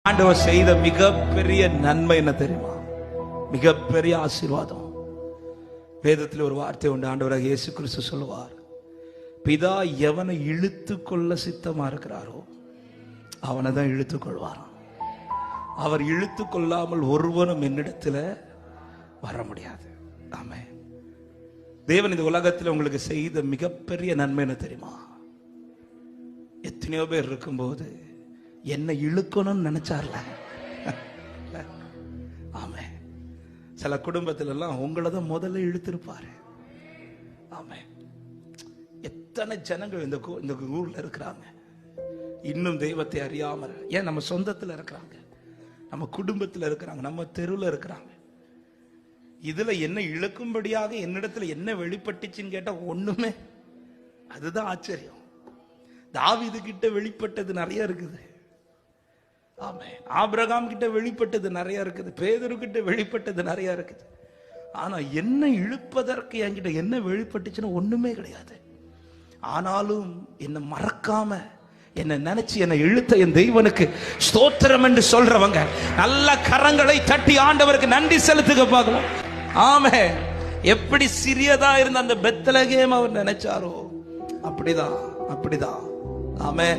ஆண்டவர் செய்த மிகப்பெரிய நன்மை என்ன தெரியுமா? மிகப்பெரிய ஆசீர்வாதம். வேதத்தில் ஒரு வார்த்தை உண்டு. ஆண்டவராக இயேசு கிறிஸ்து சொல்லுவார், பிதா எவனை இழுத்து கொள்ள சித்தமா இருக்கிறாரோ அவனை தான் இழுத்துக் கொள்வாராம். அவர் இழுத்து கொள்ளாமல் ஒருவனும் என்னிடத்துல வர முடியாது. ஆமே. தேவன் இந்த உலகத்தில் உங்களுக்கு செய்த மிகப்பெரிய நன்மை என்ன தெரியுமா? எத்தனையோ பேர் இருக்கும்போது என்ன இழுக்கணும்னு நினைச்சார்ல. ஆமே. சில குடும்பத்துல எல்லாம் உங்களை தான் முதல்ல இழுத்திருப்பாரு. ஆமே. எத்தனை ஜனங்கள் இந்த ஊர்ல இருக்கிறாங்க, இன்னும் தெய்வத்தை அறியாமல். ஏன் நம்ம சொந்தத்துல இருக்கிறாங்க, நம்ம குடும்பத்துல இருக்கிறாங்க, நம்ம தெருவில் இருக்கிறாங்க. இதுல என்ன இழுக்கும்படியாக என்னிடத்துல என்ன வெளிப்பட்டுச்சுன்னு கேட்டா ஒண்ணுமே. அதுதான் ஆச்சரியம். தாவீது கிட்ட வெளிப்பட்டது நிறைய இருக்குது. ஆமே. ஆபிரகாம் கிட்ட வெளிப்பட்டது நிறைய இருக்குது. பேதுரு கிட்ட வெளிப்பட்டது நிறைய இருக்குது. ஆனா என்ன இழுப்பதற்கு என்கிட்ட என்ன வெளிப்பட்டுச்சுன்னு ஒண்ணுமே கிடையாது. ஆனாலும் என்ன மறக்காம என்ன நினைச்சு என்ன இழுத்த என் தெய்வனுக்கு ஸ்தோத்திரம் என்று சொல்றவங்க நல்ல கரங்களை தட்டி ஆண்டவருக்கு நன்றி செலுத்துக பார்க்கலாம். ஆமே. எப்படி சிறியதா இருந்த அந்த பெத்லகேம் அவர் நினைச்சாரோ அப்படிதான். ஆமே.